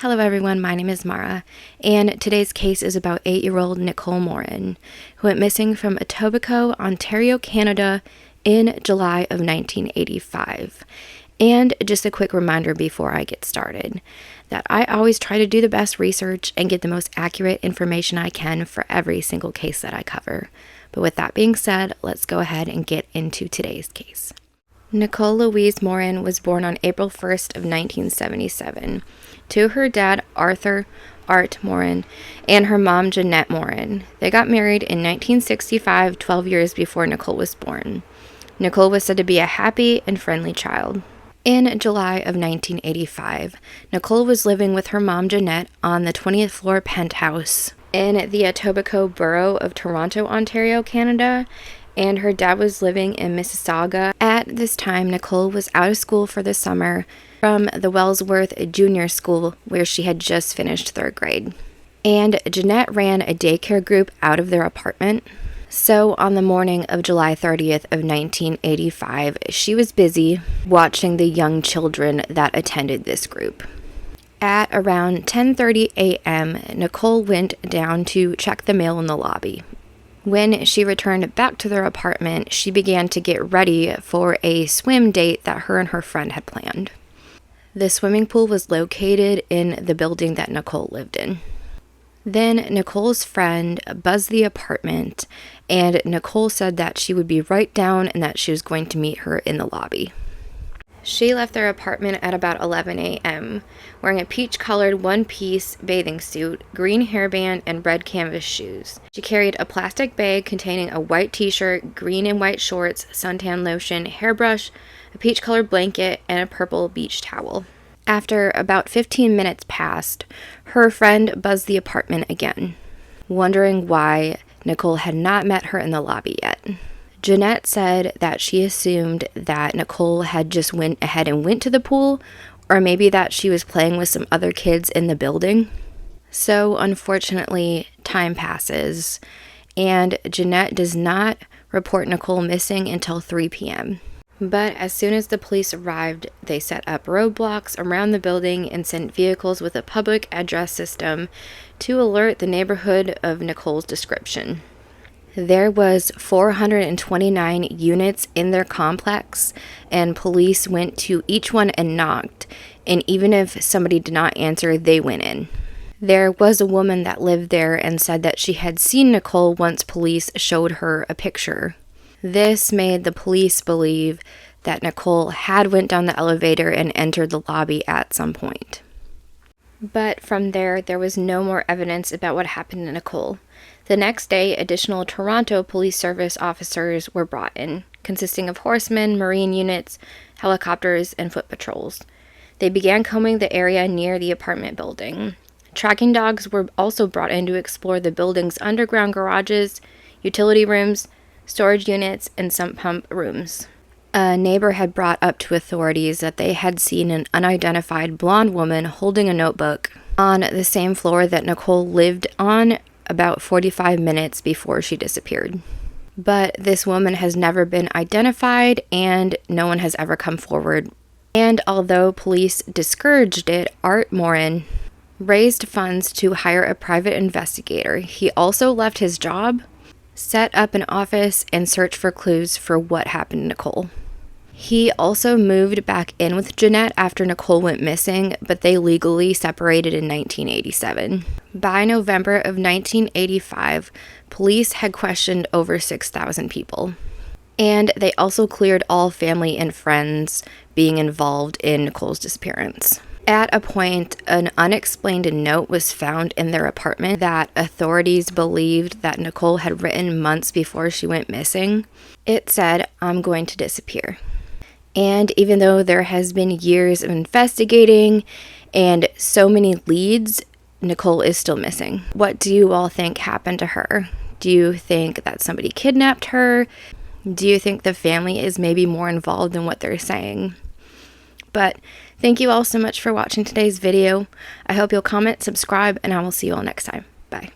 Hello everyone, my name is Mara, and today's case is about 8-year-old Nicole Morin, who went missing from Etobicoke, Ontario, Canada in July of 1985. And just a quick reminder before I get started, that I always try to do the best research and get the most accurate information I can for every single case that I cover. But with that being said, let's go ahead and get into today's case. Nicole Louise Morin was born on April 1st of 1977 to her dad, Arthur Art Morin, and her mom, Jeanette Morin. They got married in 1965, 12 years before Nicole was born. Nicole was said to be a happy and friendly child. In July of 1985, Nicole was living with her mom, Jeanette, on the 20th floor penthouse in the Etobicoke borough of Toronto, Ontario, Canada, and her dad was living in Mississauga. At this time, Nicole was out of school for the summer from the Wellsworth Junior School, where she had just finished 3rd grade. And Jeanette ran a daycare group out of their apartment. So on the morning of July 30th of 1985, she was busy watching the young children that attended this group. At around 10:30 a.m., Nicole went down to check the mail in the lobby. When she returned back to their apartment, she began to get ready for a swim date that her and her friend had planned. The swimming pool was located in the building that Nicole lived in. Then Nicole's friend buzzed the apartment, and Nicole said that she would be right down and that she was going to meet her in the lobby. She left their apartment at about 11 a.m., wearing a peach-colored one-piece bathing suit, green hairband, and red canvas shoes. She carried a plastic bag containing a white t-shirt, green and white shorts, suntan lotion, hairbrush, a peach-colored blanket, and a purple beach towel. After about 15 minutes passed, her friend buzzed the apartment again, wondering why Nicole had not met her in the lobby yet. Jeanette said that she assumed that Nicole had just went ahead and went to the pool, or maybe that she was playing with some other kids in the building. So unfortunately, time passes, and Jeanette does not report Nicole missing until 3 p.m. But as soon as the police arrived, they set up roadblocks around the building and sent vehicles with a public address system to alert the neighborhood of Nicole's description. There was 429 units in their complex, and police went to each one and knocked, and even if somebody did not answer, they went in. There was a woman that lived there and said that she had seen Nicole once police showed her a picture. This made the police believe that Nicole had went down the elevator and entered the lobby at some point. But from there was no more evidence about what happened to Nicole. The next day, additional Toronto Police Service officers were brought in, consisting of horsemen, marine units, helicopters, and foot patrols. They began combing the area near the apartment building. Tracking dogs were also brought in to explore the building's underground garages, utility rooms, storage units, and sump pump rooms. A neighbor had brought up to authorities that they had seen an unidentified blonde woman holding a notebook on the same floor that Nicole lived on about 45 minutes before she disappeared. But this woman has never been identified, and no one has ever come forward. And although police discouraged it, Art Morin raised funds to hire a private investigator. He also left his job, set up an office, and searched for clues for what happened to Nicole. He also moved back in with Jeanette after Nicole went missing, but they legally separated in 1987. By November of 1985, police had questioned over 6,000 people. And they also cleared all family and friends being involved in Nicole's disappearance. At a point, an unexplained note was found in their apartment that authorities believed that Nicole had written months before she went missing. It said, "I'm going to disappear." And even though there has been years of investigating and so many leads, Nicole is still missing. What do you all think happened to her? Do you think that somebody kidnapped her? Do you think the family is maybe more involved than what they're saying? But thank you all so much for watching today's video. I hope you'll comment, subscribe, and I will see you all next time. Bye.